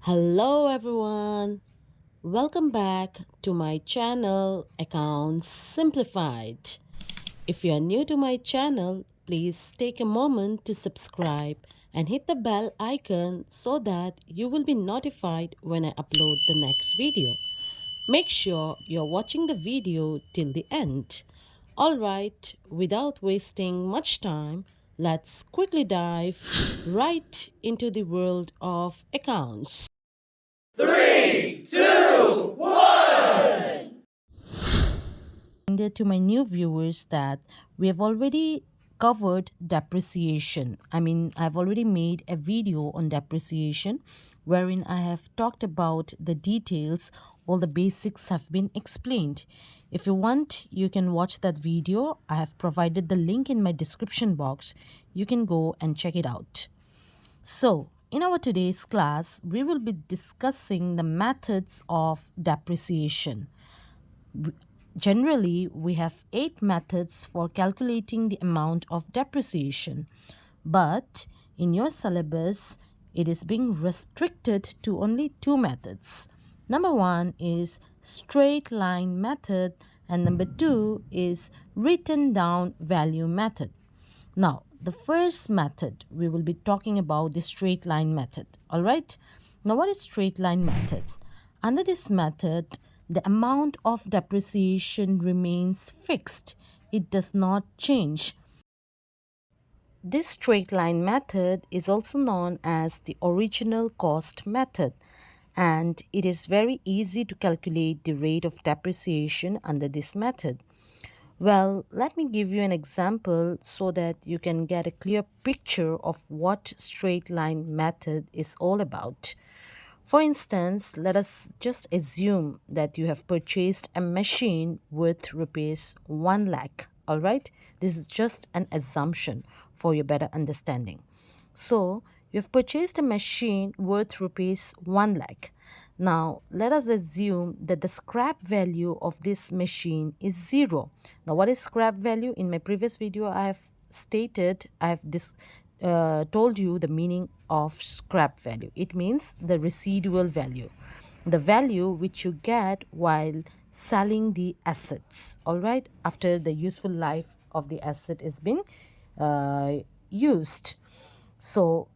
Hello everyone. Welcome back to my channel Accounts Simplified. If you are new to my channel, please take a moment to subscribe and hit the bell icon so that you will be notified when I upload the next video. Make sure you're watching the video till the end. Alright, without wasting much time, let's quickly dive right into the world of accounts. Reminder to my new viewers that we have already covered depreciation. I've already made a video on depreciation wherein I have talked about the details, all the basics have been explained. If you want, you can watch that video. I have provided the link in my description box. You can go and check it out. So, in our today's class, we will be discussing the methods of depreciation. Generally, we have 8 methods for calculating the amount of depreciation, but in your syllabus, it is being restricted to only 2 methods. Number 1 is straight line method and number 2 is written down value method. Now, the first method we will be talking about the straight line method. Alright, now what is straight line method? Under this method, the amount of depreciation remains fixed. It does not change. This straight line method is also known as the original cost method, and it is very easy to calculate the rate of depreciation under this method. Well, let me give you an example so that you can get a clear picture of what straight line method is all about. For instance, let us just assume that you have purchased a machine worth rupees 1 lakh. Alright, this is just an assumption for your better understanding. So, you have purchased a machine worth rupees 1 lakh. Now, let us assume that the scrap value of this machine is 0. Now, what is scrap value? In my previous video, I have told you the meaning of scrap value. It means the residual value, the value which you get while selling the assets, all right, after the useful life of the asset is been used. So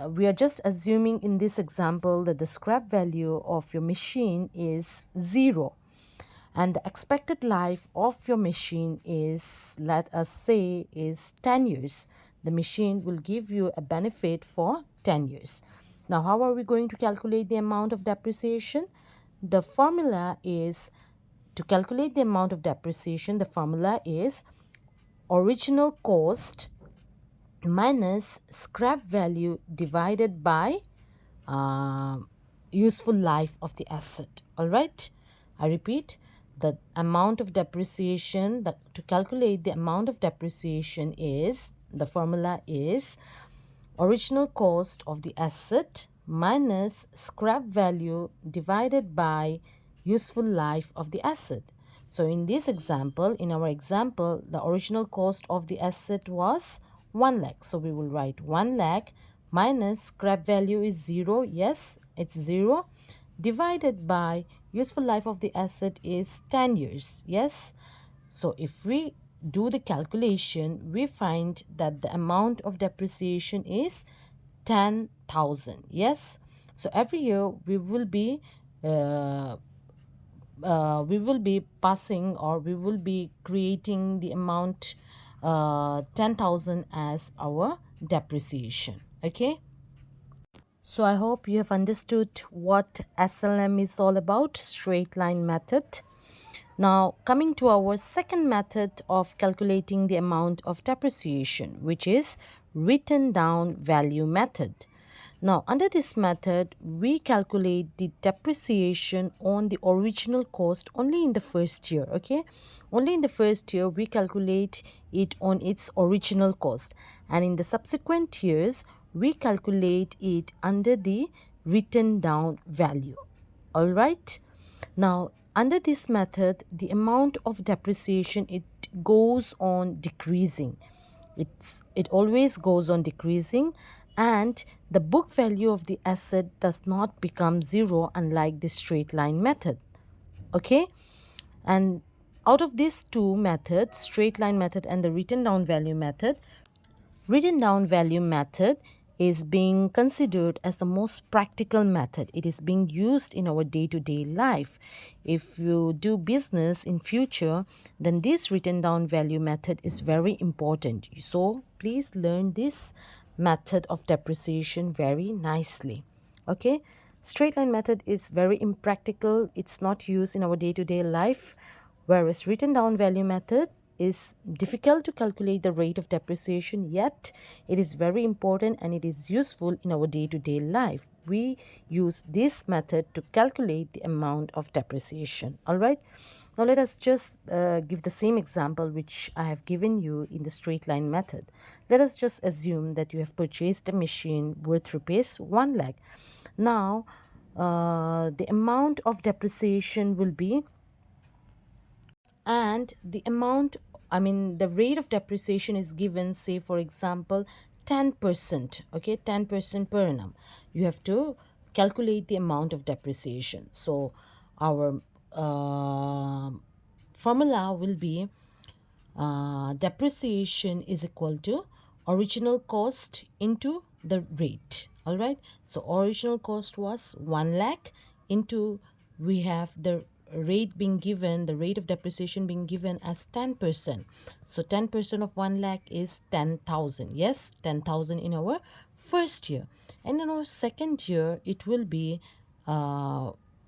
we are just assuming in this example that the scrap value of your machine is 0 and the expected life of your machine is, let us say, is 10 years. The machine will give you a benefit for 10 years. Now, how are we going to calculate the amount of depreciation? The formula is, to calculate the amount of depreciation, the formula is original cost minus scrap value divided by useful life of the asset. All right, I repeat, the amount of depreciation, to calculate the amount of depreciation is, the formula is original cost of the asset minus scrap value divided by useful life of the asset. So in this example, in our example, the original cost of the asset was 1 lakh. So we will write 1 lakh minus scrap value is 0. Yes, it's 0. Divided by useful life of the asset is 10 years. Yes. So if we do the calculation, we find that the amount of depreciation is 10,000. Yes. So every year we will be passing, or we will be creating the amount 10,000 as our depreciation. Okay. So I hope you have understood what SLM is all about, straight line method. Now, coming to our second method of calculating the amount of depreciation, which is written down value method. Now, under this method, we calculate the depreciation on the original cost only in the first year, okay? Only in the first year, we calculate it on its original cost. And in the subsequent years, we calculate it under the written down value. All right? Now, under this method, the amount of depreciation, it goes on decreasing. It always goes on decreasing, and the book value of the asset does not become zero unlike the straight line method. Okay, and out of these two methods, straight line method and the written down value method, written down value method is being considered as the most practical method. It is being used in our day-to-day life. If you do business in future, then this written down value method is very important. So please learn this method of depreciation very nicely. Okay, straight line method is very impractical. It's not used in our day-to-day life, whereas written down value method is difficult to calculate the rate of depreciation, yet it is very important and it is useful in our day-to-day life. We use this method to calculate the amount of depreciation. All right, now let us just give the same example which I have given you in the straight line method. Let us just assume that you have purchased a machine worth rupees 1 lakh. Now the amount of depreciation will be, and the amount, I mean the rate of depreciation is given, say for example 10%. Okay, 10% per annum. You have to calculate the amount of depreciation. So our formula will be depreciation is equal to original cost into the rate. All right, so original cost was 1 lakh into, we have the rate being given, the rate of depreciation being given as 10%. So 10% of 1 lakh is 10,000. Yes, 10,000 in our first year. And in our second year it will be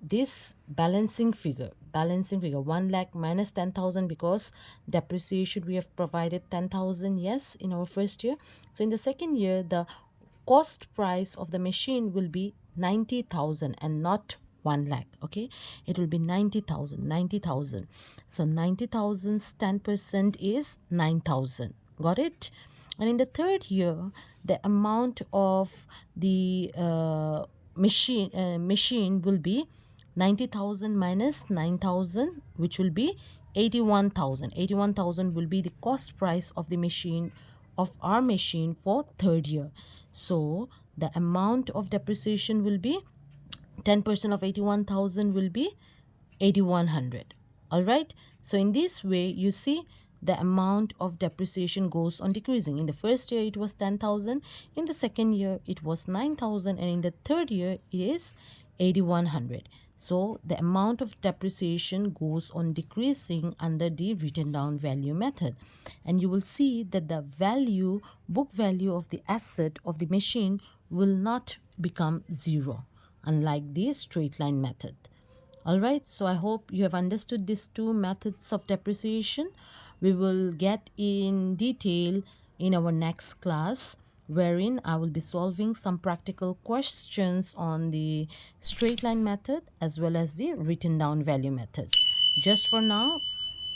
this balancing figure 1 lakh minus 10,000, because depreciation we have provided 10,000, yes, in our first year. So in the second year the cost price of the machine will be 90,000 and not 1 lakh. Okay, it will be 90,000. So 90,000's 10% is 9,000. Got it? And in the third year the amount of the machine will be 90,000 minus 9,000, which will be 81,000. 81,000 will be the cost price of the machine, of our machine, for third year. So the amount of depreciation will be 10% of 81,000 will be 8,100. All right, so in this way you see the amount of depreciation goes on decreasing. In the first year it was 10,000, in the second year it was 9,000, and in the third year it is 8,100. So the amount of depreciation goes on decreasing under the written down value method, and you will see that the value, book value of the asset of the machine will not become zero, unlike the straight line method. Alright, so I hope you have understood these two methods of depreciation. We will get in detail in our next class, wherein I will be solving some practical questions on the straight line method as well as the written down value method. Just for now,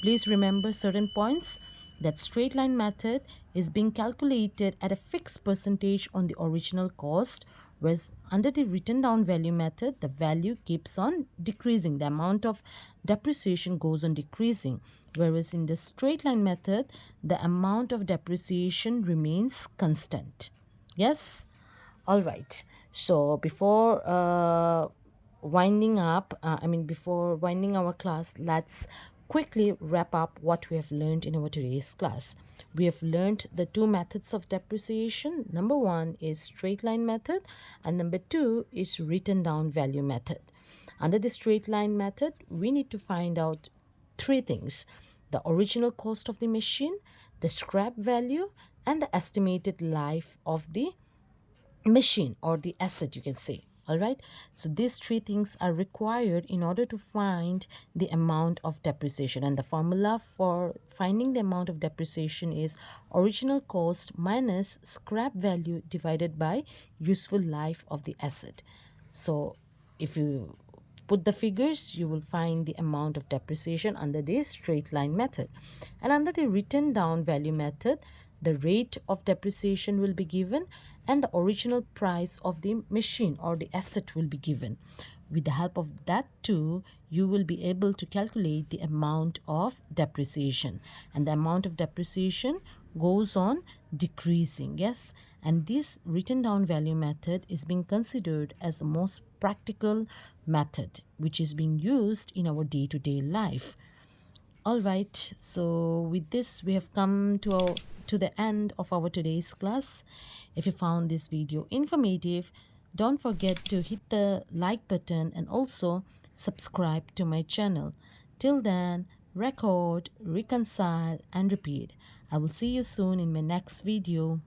please remember certain points: that straight line method is being calculated at a fixed percentage on the original cost, whereas under the written down value method the value keeps on decreasing, the amount of depreciation goes on decreasing, whereas in the straight line method the amount of depreciation remains constant. Yes, all right. So before winding up, before winding our class, let's quickly wrap up what we have learned in our today's class. We have learned the two methods of depreciation. Number one is straight line method, and number two is written down value method. Under the straight line method, we need to find out three things: the original cost of the machine, the scrap value, and the estimated life of the machine, or the asset, you can say. All right, so these three things are required in order to find the amount of depreciation, and the formula for finding the amount of depreciation is original cost minus scrap value divided by useful life of the asset. So if you put the figures, you will find the amount of depreciation under the straight line method. And under the written down value method, the rate of depreciation will be given and the original price of the machine or the asset will be given. With the help of that too, you will be able to calculate the amount of depreciation, and the amount of depreciation goes on decreasing. Yes, and this written down value method is being considered as the most practical method which is being used in our day-to-day life. All right, so with this we have come to the end of our today's class. If you found this video informative, don't forget to hit the like button and also subscribe to my channel. Till then, record, reconcile and repeat. I will see you soon in my next video.